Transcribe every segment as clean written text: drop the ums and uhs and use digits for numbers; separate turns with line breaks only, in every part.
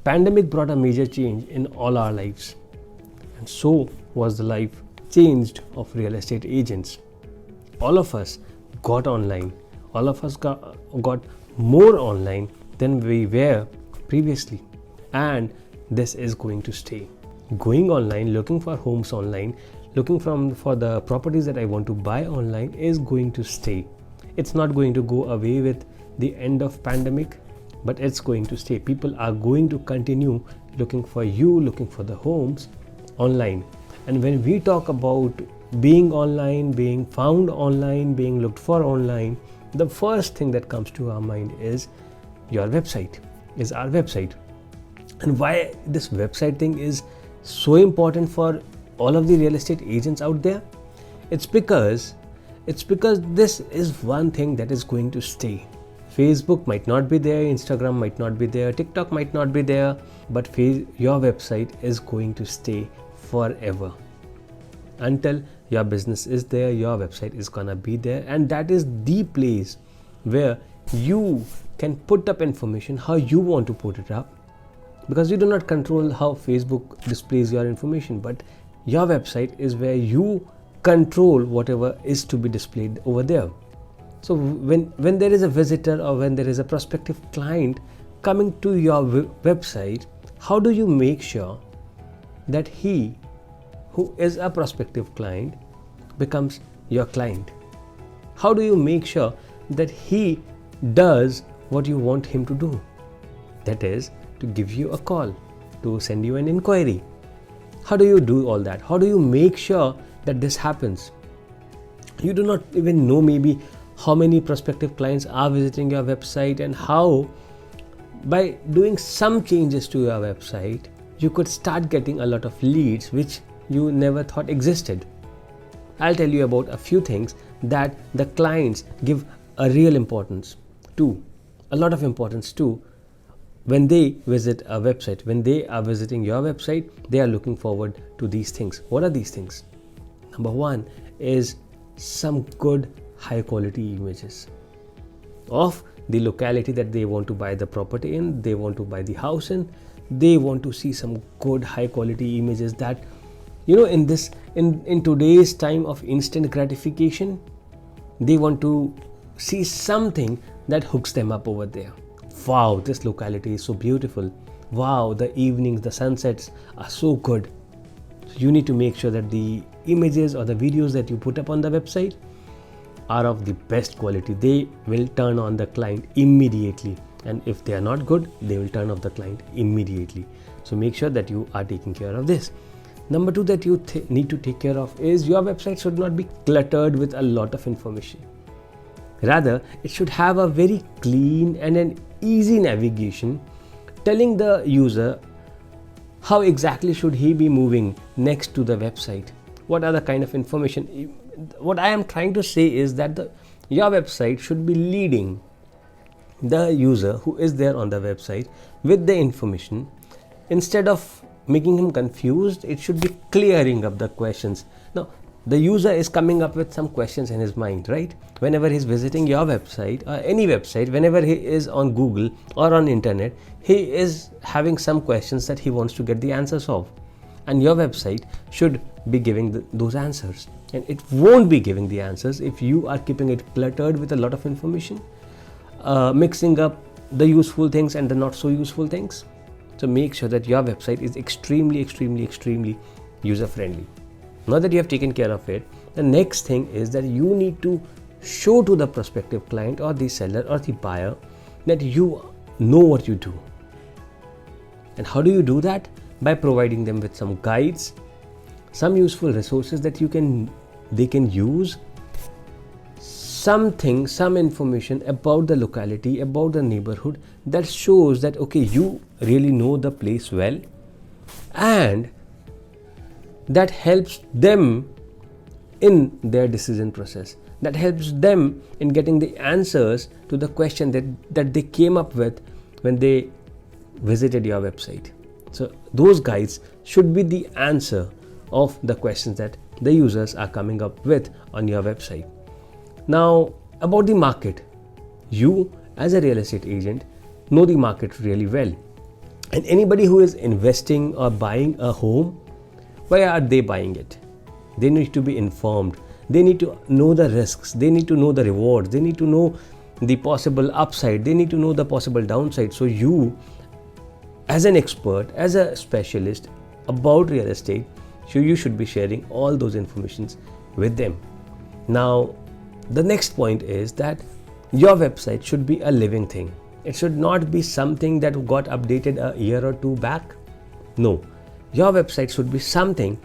Pandemic brought a major change in all our lives, and so was the life changed of real estate agents. All of us got online. All of us got more online than we were previously, and this is going to stay. Going online, looking for homes online, looking for the properties that I want to buy online is going to stay. It's not going to go away with the end of pandemic, but it's going to stay. People are going to continue looking for the homes online. And when we talk about being online, being found online, being looked for online, the first thing that comes to our mind is our website. And why this website thing is so important for all of the real estate agents out there? It's because this is one thing that is going to stay. Facebook might not be there, Instagram might not be there, TikTok might not be there, but your website is going to stay forever. Until your business is there, your website is gonna be there, and that is the place where you can put up information how you want to put it up, because you do not control how Facebook displays your information, but your website is where you control whatever is to be displayed over there. So when there is a visitor or when there is a prospective client coming to your website, how do you make sure that he who is a prospective client becomes your client? How do you make sure that he does what you want him to do? That is, to give you a call, to send you an inquiry. How do you do all that? How do you make sure that this happens? You do not even know maybe how many prospective clients are visiting your website, and how by doing some changes to your website you could start getting a lot of leads which you never thought existed. I'll tell you about a few things that the clients give a real importance to, a lot of importance to, when they visit a website. When they are visiting your website, they are looking forward to these things. What are these things? Number one is some good high quality images of the locality that they want to buy the property in, they want to buy the house in. They want to see some good high quality images that, in today's time of instant gratification, they want to see something that hooks them up over there. Wow, this locality is so beautiful. Wow, the evenings, the sunsets are so good. So you need to make sure that the images or the videos that you put up on the website are of the best quality. They will turn on the client immediately, and if they are not good, they will turn off the client immediately. So make sure that you are taking care of this. Number two that you need to take care of is your website should not be cluttered with a lot of information. Rather, it should have a very clean and an easy navigation, telling the user how exactly should he be moving next to the website. What are the kind of information? What I am trying to say is that your website should be leading the user who is there on the website with the information. Instead of making him confused, it should be clearing up the questions. Now, the user is coming up with some questions in his mind, right? Whenever he's visiting your website or any website, whenever he is on Google or on internet, he is having some questions that he wants to get the answers of. And your website should be giving those answers. And it won't be giving the answers if you are keeping it cluttered with a lot of information, mixing up the useful things and the not so useful things. So make sure that your website is extremely user friendly. Now that you have taken care of it, the next thing is that you need to show to the prospective client or the seller or the buyer that you know what you do. And how do you do that? By providing them with some guides, some useful resources that they can use, some information about the locality, about the neighborhood that shows that okay, you really know the place well, and that helps them in their decision process, that helps them in getting the answers to the question that they came up with when they visited your website. So those guides should be the answer of the questions that the users are coming up with on your website. Now, about the market, you as a real estate agent know the market really well. And anybody who is investing or buying a home, why are they buying it? They need to be informed. They need to know the risks. They need to know the rewards. They need to know the possible upside. They need to know the possible downside. So you, as an expert, as a specialist about real estate, so you should be sharing all those informations with them. Now, the next point is that your website should be a living thing. It should not be something that got updated a year or two back. No, your website should be something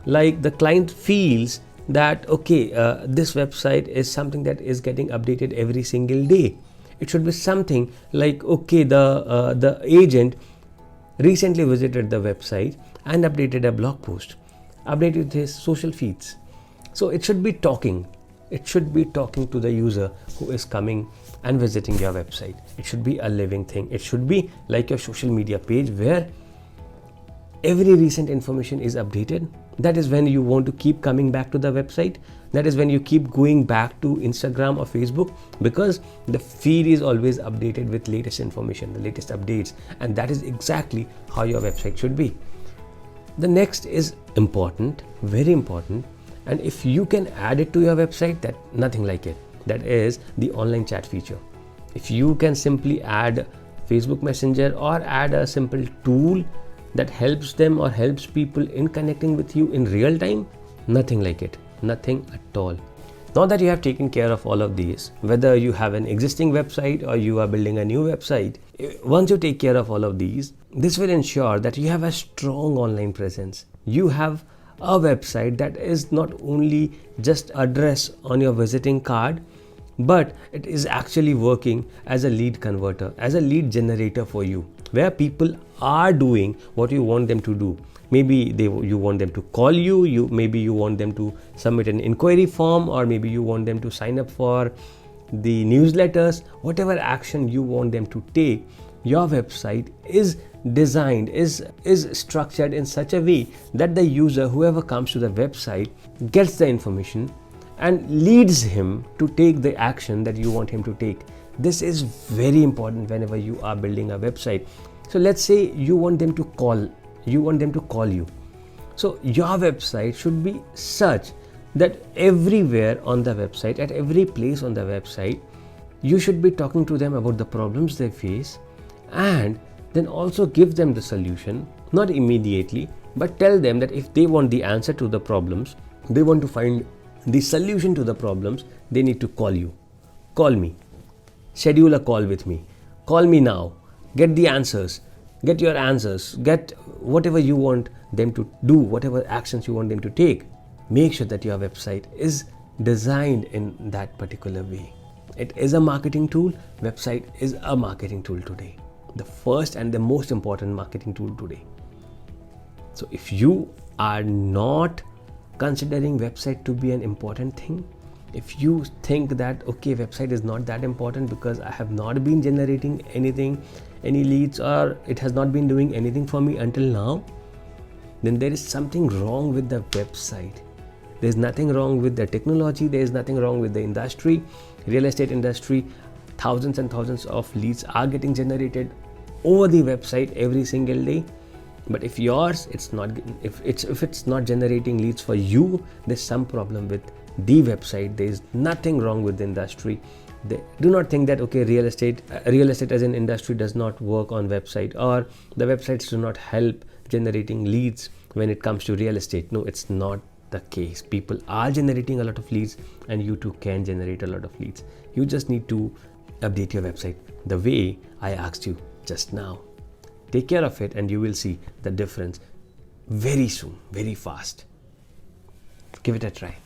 like the client feels that this website is something that is getting updated every single day. It should be something like the agent recently visited the website and updated a blog post, updated his social feeds. So it should be talking. It should be talking to the user who is coming and visiting your website. It should be a living thing. It should be like your social media page where every recent information is updated. That is when you want to keep coming back to the website. That is when you keep going back to Instagram or Facebook, because the feed is always updated with latest information, the latest updates, and that is exactly how your website should be. The next is important, very important, and if you can add it to your website, that nothing like it. That is the online chat feature. If you can simply add Facebook Messenger or add a simple tool that helps them or helps people in connecting with you in real time, nothing like it, nothing at all. Now that you have taken care of all of these, whether you have an existing website or you are building a new website, once you take care of all of these, this will ensure that you have a strong online presence. You have a website that is not only just address on your visiting card, but it is actually working as a lead converter, as a lead generator for you, where people are doing what you want them to do. Maybe you want them to call you, maybe you want them to submit an inquiry form, or maybe you want them to sign up for the newsletters. Whatever action you want them to take, your website is designed, is structured in such a way that the user, whoever comes to the website, gets the information and leads him to take the action that you want him to take. This is very important whenever you are building a website. So let's say you want them to call you. So your website should be such that everywhere on the website, at every place on the website, you should be talking to them about the problems they face, and then also give them the solution, not immediately, but tell them that if they want the answer to the problems, they want to find the solution to the problems, they need to call you. Call me. Schedule a call with me. Call me now. Get the answers. Get your answers. Get whatever you want them to do, whatever actions you want them to take. Make sure that your website is designed in that particular way. It is a marketing tool. Website is a marketing tool today. The first and the most important marketing tool today. So if you are not considering website to be an important thing, if you think that website is not that important because I have not been generating any leads, or it has not been doing anything for me until now, then there is something wrong with the website. There is nothing wrong with the technology. There is nothing wrong with the industry, real estate industry. Thousands and thousands of leads are getting generated over the website every single day. But if it's not generating leads for you, there's some problem with the website. There is nothing wrong with the industry. Do not think that real estate as an industry does not work on website, or the websites do not help generating leads when it comes to real estate. No, it's not the case. People are generating a lot of leads, and you too can generate a lot of leads. You just need to update your website the way I asked you just now. Take care of it and you will see the difference very soon, very fast. Give it a try.